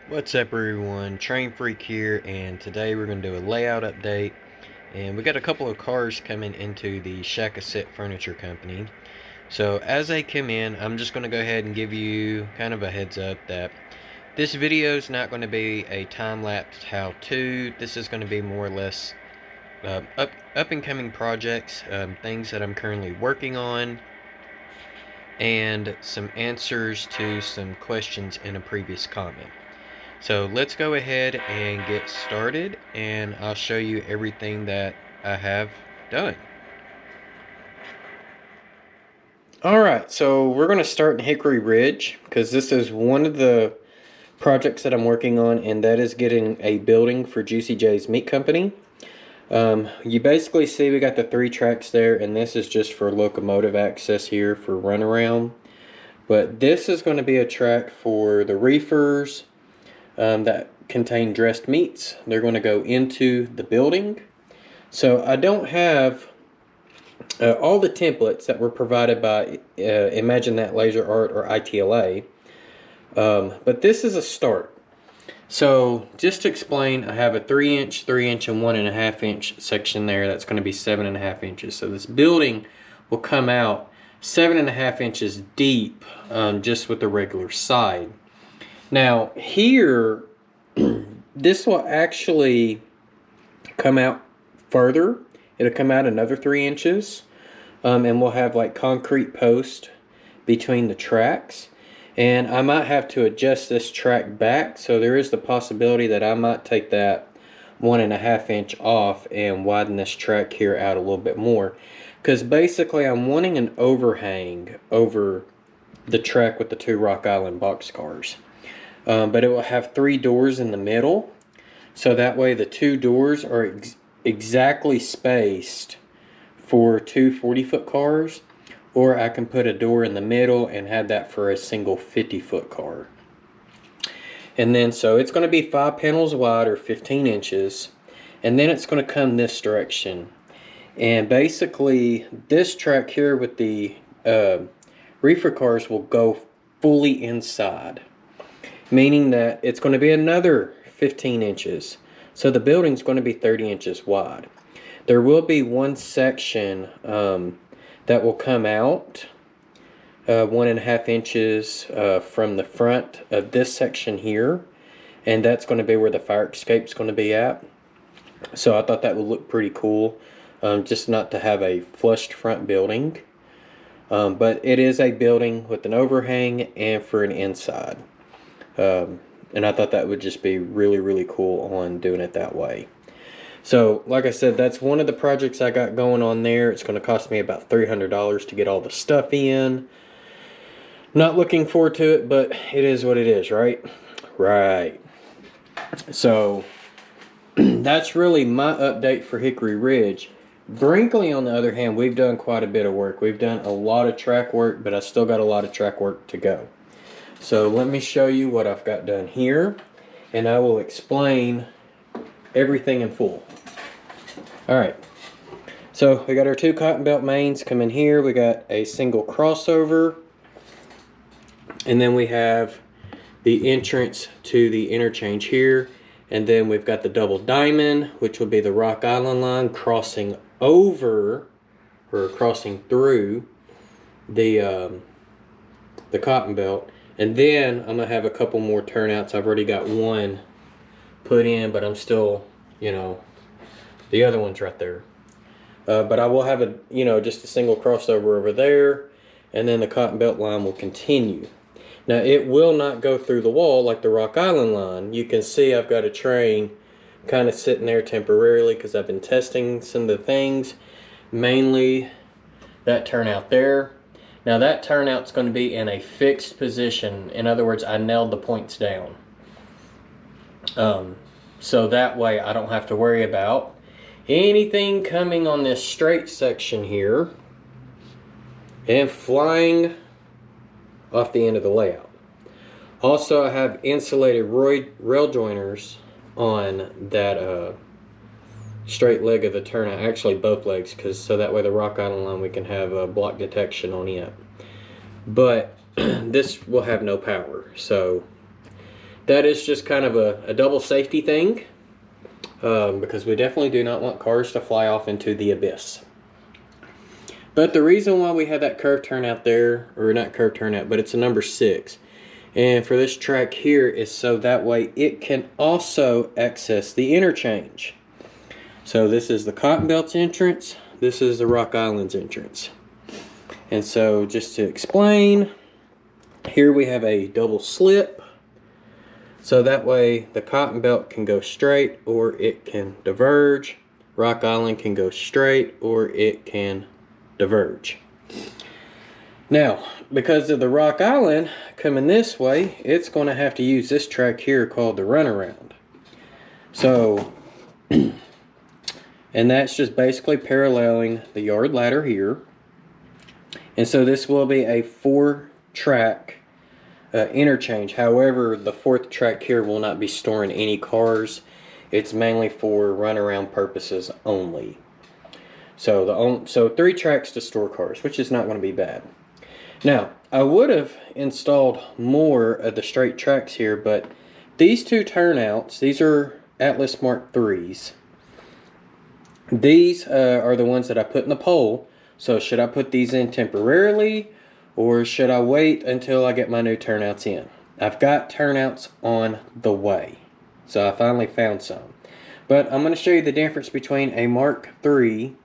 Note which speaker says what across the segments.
Speaker 1: What's up everyone, Train Freak here, and today we're going to do a layout update. And we got a couple of cars coming into the Shack-A-Sit Furniture Company. So as they come in, I'm just going to go ahead and give you kind of a heads up that this video is not going to be a time-lapse how-to. This is going to be more or less up and coming projects, things that I'm currently working on, and some answers to some questions in a previous comment. So let's go ahead and get started, and I'll show you everything that I have done. Alright, so we're going to start in Hickory Ridge, because this is one of the projects that I'm working on, and that is getting a building for Juicy J's Meat Company. You basically see we got the 3 tracks there, and this is just for locomotive access here for runaround. But this is going to be a track for the reefers that contain dressed meats. They're going to go into the building. So I don't have all the templates that were provided by Imagine That Laser Art or ITLA, but this is a start. So just to explain, I have a 3-inch, 3-inch, and 1.5-inch section there. That's going to be 7.5 inches. So this building will come out 7.5 inches deep, just with the regular side. Now here, this will actually come out further. It'll come out another 3 inches, and we'll have like concrete post between the tracks. And I might have to adjust this track back, so there is the possibility that I might take that 1.5 inch off and widen this track here out a little bit more. Because basically I'm wanting an overhang over the track with the 2 Rock Island boxcars. But it will have 3 doors in the middle, so that way the 2 doors are exactly spaced for 2 40-foot cars, or I can put a door in the middle and have that for a single 50-foot car. And then so it's going to be 5 panels wide, or 15 inches, and then it's going to come this direction. And basically this track here with the reefer cars will go fully inside, meaning that it's going to be another 15 inches. So the building's going to be 30 inches wide. There will be one section that will come out 1.5 inches from the front of this section here, and that's going to be where the fire escape's going to be at. So I thought that would look pretty cool, just not to have a flushed front building, but it is a building with an overhang and for an inside. And I thought that would just be really, really cool on doing it that way. So, like I said, that's one of the projects I got going on there. It's going to cost me about $300 to get all the stuff in. Not looking forward to it, but it is what it is, right? Right. So, that's really my update for Hickory Ridge. Brinkley, on the other hand, we've done quite a bit of work. We've done a lot of track work, but I still got a lot of track work to go. So let me show you what I've got done here, and I will explain everything in full. Alright, so we got our 2 cotton belt mains coming here. We got a single crossover, and then we have the entrance to the interchange here, and then we've got the double diamond, which will be the Rock Island line crossing over, or crossing through the cotton belt. And then I'm going to have a couple more turnouts. I've already got one put in, but I'm still, the other one's right there. But I will have just a single crossover over there, and then the cotton belt line will continue. Now it will not go through the wall like the Rock Island line. You can see I've got a train kind of sitting there temporarily because I've been testing some of the things. Mainly that turnout there. Now that turnout's going to be in a fixed position. In other words, I nailed the points down. So that way I don't have to worry about anything coming on this straight section here and flying off the end of the layout. Also, I have insulated rail joiners on that straight leg of the turnout, actually both legs, so that way the Rock Island line we can have block detection on it. But this will have no power, so that is just kind of a double safety thing, because we definitely do not want cars to fly off into the abyss. But the reason why we have that curved turnout there, or not curved turnout, but it's a number 6. And for this track here is so that way it can also access the interchange. So this is the Cotton Belt's entrance, this is the Rock Island's entrance. And so just to explain, here we have a double slip. So that way the Cotton Belt can go straight or it can diverge. Rock Island can go straight or it can diverge. Now, because of the Rock Island coming this way, it's going to have to use this track here called the runaround. So, and that's just basically paralleling the yard ladder here. And so this will be a 4-track interchange. However, the 4th track here will not be storing any cars. It's mainly for runaround purposes only. So 3 tracks to store cars, which is not going to be bad. Now, I would have installed more of the straight tracks here, but these 2 turnouts, these are Atlas Mark IIIs. These are the ones that I put in the pole. So should I put these in temporarily, or should I wait until I get my new turnouts in? I've got turnouts on the way. So I finally found some. But I'm going to show you the difference between a Mark III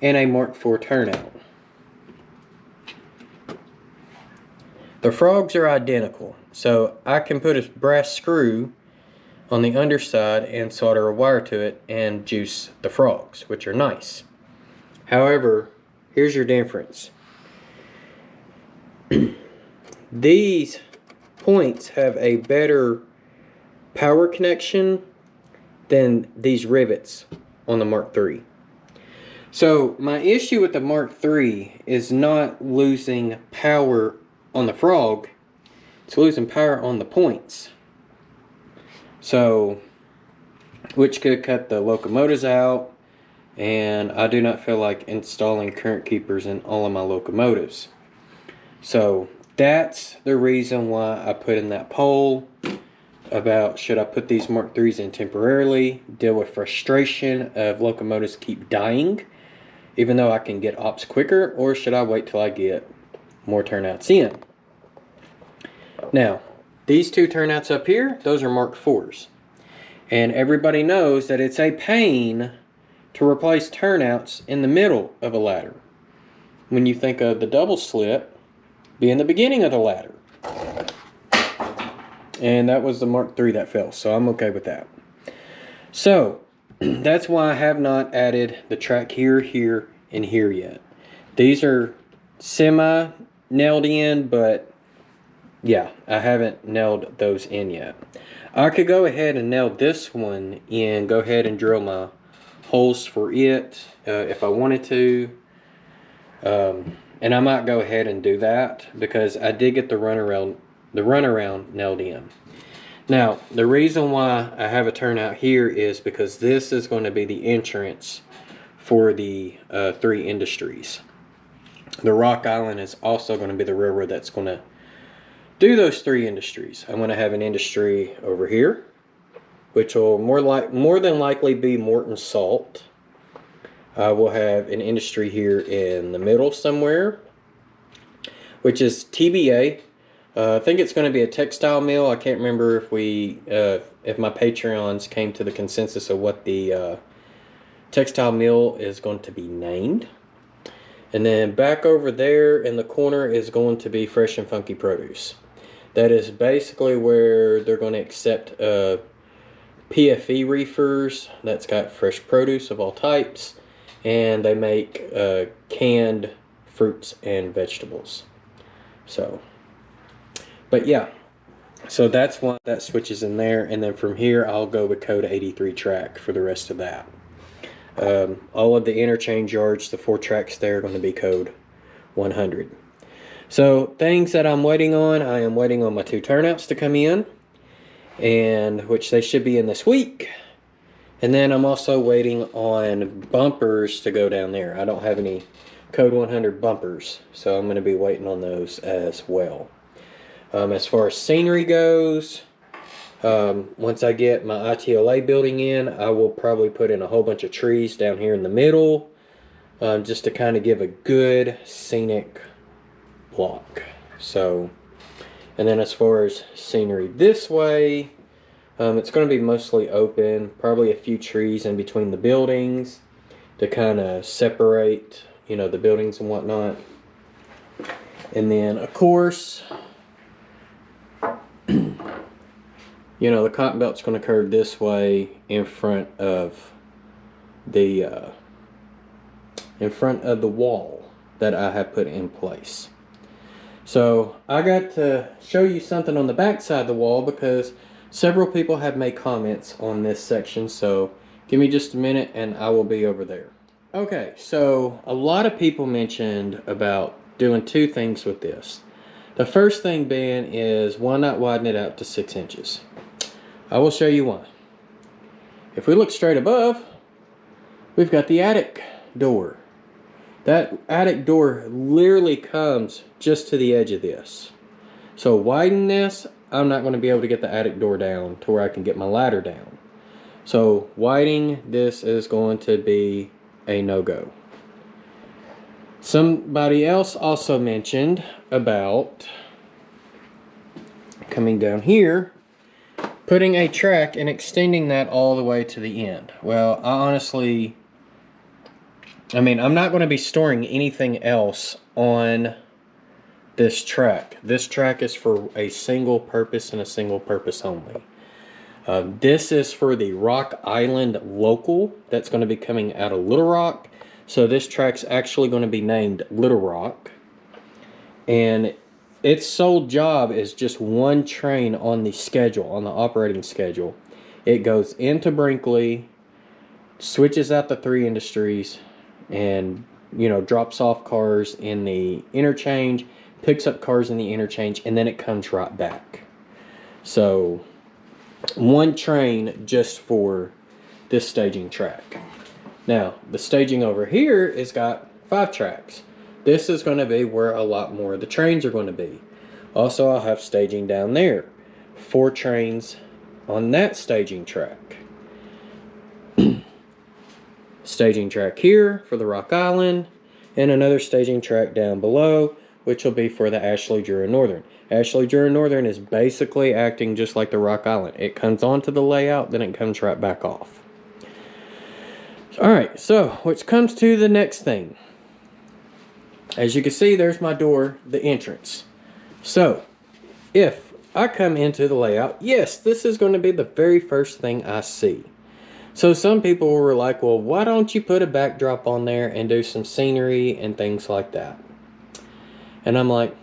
Speaker 1: and a Mark IV turnout. The frogs are identical, so I can put a brass screw on the underside and solder a wire to it and juice the frogs, which are nice. However, here's your difference. These points have a better power connection than these rivets on the Mark III. So my issue with the Mark III is not losing power on the frog, it's losing power on the points. So, which could cut the locomotives out, and I do not feel like installing current keepers in all of my locomotives. So that's the reason why I put in that poll about should I put these Mark IIIs in temporarily, deal with frustration of locomotives keep dying, even though I can get ops quicker, or should I wait till I get more turnouts in? Now, these 2 turnouts up here, those are Mark IVs. And everybody knows that it's a pain to replace turnouts in the middle of a ladder. When you think of the double slip, be in the beginning of the ladder. And that was the Mark III that fell, so I'm okay with that. So, that's why I have not added the track here, here, and here yet. These are semi-nailed in, but yeah, I haven't nailed those in yet. I could go ahead and nail this one in, go ahead and drill my holes for it if I wanted to. And I might go ahead and do that because I did get the runaround nailed in. Now, the reason why I have a turnout here is because this is going to be the entrance for the 3 industries. The Rock Island is also going to be the railroad that's going to do those 3 industries. I'm going to have an industry over here, which will more than likely be Morton Salt. I will have an industry here in the middle somewhere, which is TBA. I think it's going to be a textile mill. I can't remember if my Patreons came to the consensus of what the textile mill is going to be named. And then back over there in the corner is going to be Fresh and Funky Produce. That is basically where they're going to accept PFE reefers that's got fresh produce of all types, and they make canned fruits and vegetables. So, but yeah, so that's why that switches in there, and then from here I'll go with code 83 track for the rest of that. All of the interchange yards, the 4 tracks there, are going to be code 100. So things that I'm waiting on, I am waiting on my 2 turnouts to come in, and which they should be in this week. And then I'm also waiting on bumpers to go down there. I don't have any code 100 bumpers, so I'm going to be waiting on those as well. As far as scenery goes, Once I get my ITLA building in, I will probably put in a whole bunch of trees down here in the middle, just to kind of give a good scenic block. So, and then as far as scenery this way, it's going to be mostly open, probably a few trees in between the buildings to kind of separate, you know, the buildings and whatnot. And then, of course, you know, the cotton belt's going to curve this way in front of the wall that I have put in place. So I got to show you something on the back side of the wall because several people have made comments on this section. So give me just a minute and I will be over there. Okay, so a lot of people mentioned about doing two things with this. The first thing being is why not widen it out to 6 inches? I will show you why. If we look straight above, we've got the attic door. That attic door literally comes just to the edge of this. So widen this, I'm not going to be able to get the attic door down to where I can get my ladder down. So widening this is going to be a no-go. Somebody else also mentioned about coming down here, putting a track and extending that all the way to the end. Well, I'm not going to be storing anything else on this track. This track is for a single purpose and a single purpose only. This is for the Rock Island local that's going to be coming out of Little Rock. So this track's actually going to be named Little Rock. And its sole job is just one train on the schedule, on the operating schedule. It goes into Brinkley, switches out the 3 industries, and, you know, drops off cars in the interchange, picks up cars in the interchange, and then it comes right back. So, one train just for this staging track. Now, the staging over here has got 5 tracks. This is going to be where a lot more of the trains are going to be. Also, I'll have staging down there. 4 trains on that staging track. Staging track here for the Rock Island. And another staging track down below, which will be for the Ashley-Jura Northern. Ashley-Jura Northern is basically acting just like the Rock Island. It comes onto the layout, then it comes right back off. Alright, so, which comes to the next thing. As you can see, there's my door, the entrance. So, if I come into the layout, yes, this is going to be the very first thing I see. So some people were like, well, why don't you put a backdrop on there and do some scenery and things like that? And I'm like,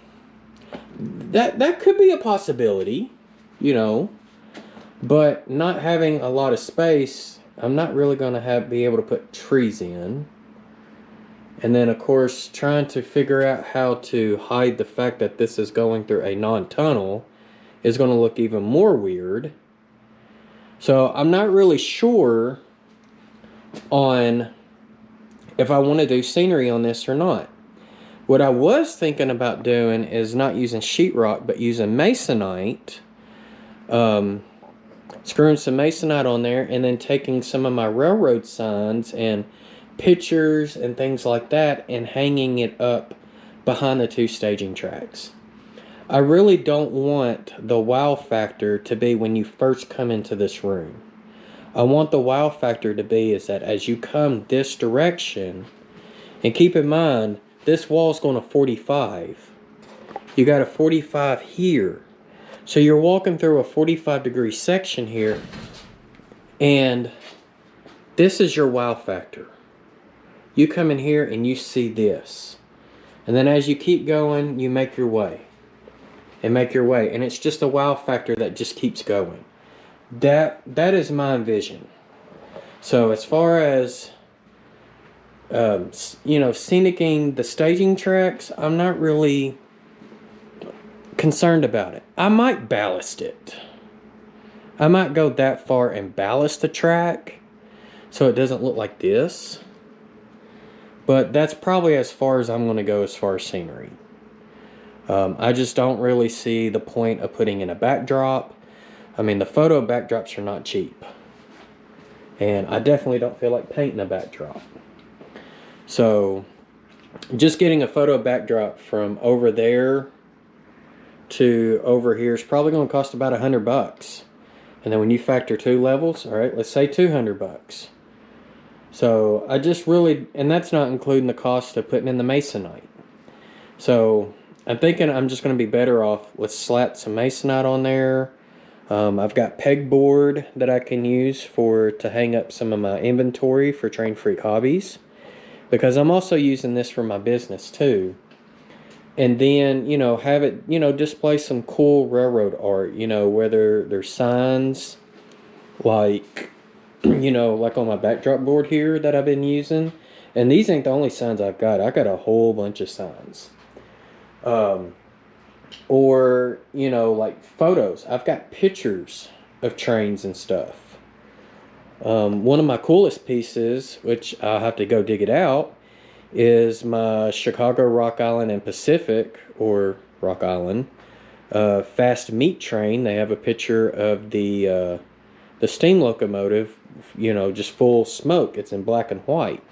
Speaker 1: that could be a possibility, you know, but not having a lot of space, I'm not really going to be able to put trees in. And then, of course, trying to figure out how to hide the fact that this is going through a non-tunnel is going to look even more weird. So, I'm not really sure on if I want to do scenery on this or not. What I was thinking about doing is not using sheetrock, but using masonite. Screwing some masonite on there and then taking some of my railroad signs and pictures and things like that and hanging it up behind the 2 staging tracks. I really don't want the wow factor to be when you first come into this room. I want the wow factor to be is that as you come this direction, and keep in mind, this wall's going to 45. You got a 45 here. So you're walking through a 45-degree section here, and this is your wow factor. You come in here and you see this. And then as you keep going, you make your way. And make your way. And it's just a wow factor that just keeps going. That is my vision. So as far as, scenicking the staging tracks, I'm not really concerned about it. I might ballast it. I might go that far and ballast the track so it doesn't look like this. But that's probably as far as I'm going to go as far as scenery. I just don't really see the point of putting in a backdrop. I mean, the photo backdrops are not cheap. And I definitely don't feel like painting a backdrop. So, just getting a photo backdrop from over there to over here is probably going to cost about $100. And then when you factor 2 levels, all right, let's say $200. So I just really, and that's not including the cost of putting in the masonite. So I'm thinking I'm just going to be better off. Let's slap some masonite on there. I've got pegboard that I can use to hang up some of my inventory for Train Freak Hobbies, because I'm also using this for my business too. And then, you know, have it, you know, display some cool railroad art, you know, whether there's signs like, you know, like on my backdrop board here that I've been using. And these ain't the only signs I've got. I got a whole bunch of signs. Or, you know, like photos. I've got pictures of trains and stuff. One of my coolest pieces, which I'll have to go dig it out, is my Chicago, Rock Island, and Pacific, or Rock Island, fast meat train. They have a picture of the steam locomotive, you know, just full smoke. It's in black and white.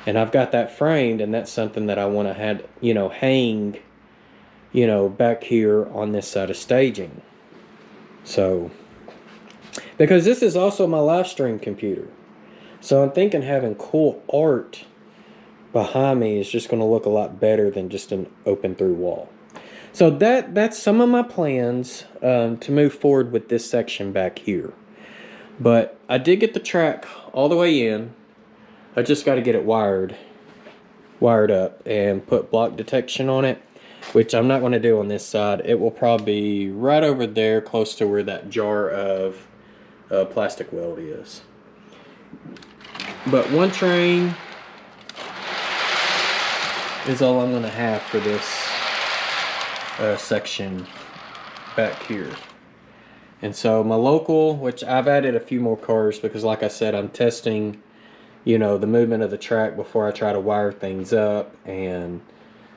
Speaker 1: And I've got that framed, and that's something that I want to have, you know, hang, you know, back here on this side of staging. So, because this is also my live stream computer. So I'm thinking having cool art behind me is just going to look a lot better than just an open through wall. So that's some of my plans to move forward with this section back here. But I did get the track all the way in. I just got to get it wired up and put block detection on it, which I'm not going to do on this side. It will probably be right over there close to where that jar of plastic weld is. But one train is all I'm going to have for this section back here. And so my local, which I've added a few more cars because like I said, I'm testing, you know, the movement of the track before I try to wire things up. And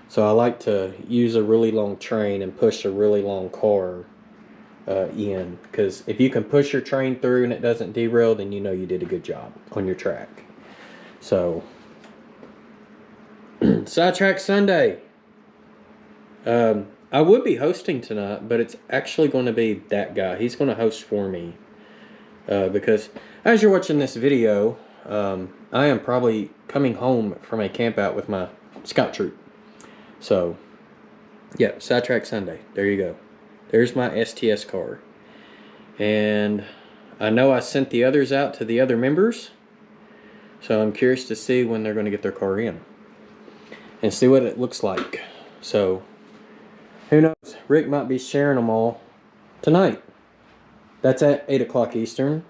Speaker 1: so I like to use a really long train and push a really long car in, because if you can push your train through and it doesn't derail, then you know you did a good job on your track. So Sidetrack Sunday. I would be hosting tonight, but it's actually going to be that guy. He's going to host for me. Because as you're watching this video, I am probably coming home from a camp out with my scout troop. So, yeah, Sidetrack Sunday. There you go. There's my STS car. And I know I sent the others out to the other members. So I'm curious to see when they're going to get their car in. And see what it looks like. So, who knows? Rick might be sharing them all tonight. That's at 8 o'clock Eastern.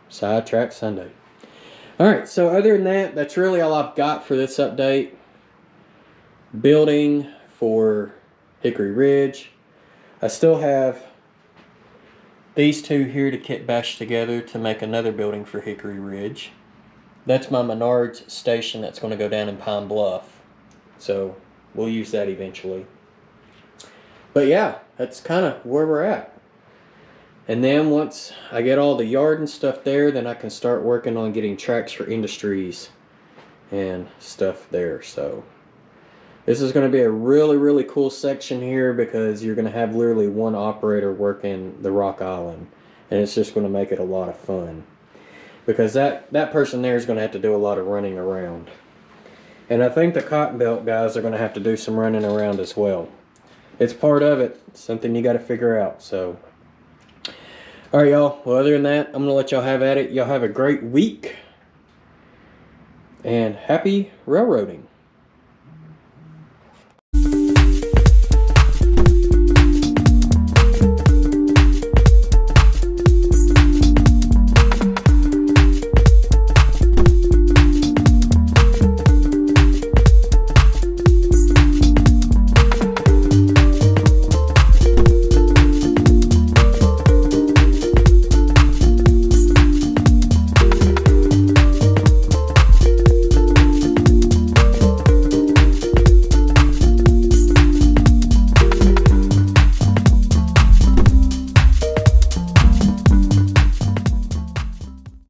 Speaker 1: Sidetrack Sunday. Alright, so other than that, that's really all I've got for this update. Building for Hickory Ridge. I still have these two here to kit bash together to make another building for Hickory Ridge. That's my Menards station that's going to go down in Pine Bluff. So we'll use that eventually. But yeah, that's kind of where we're at. And then once I get all the yard and stuff there, then I can start working on getting tracks for industries and stuff there. So this is going to be a really, really cool section here, because you're going to have literally one operator working the Rock Island. And it's just going to make it a lot of fun. Because that person there is going to have to do a lot of running around. And I think the Cotton Belt guys are going to have to do some running around as well. It's part of it. It's something you got to figure out. So, alright y'all. Well, other than that, I'm going to let y'all have at it. Y'all have a great week. And happy railroading.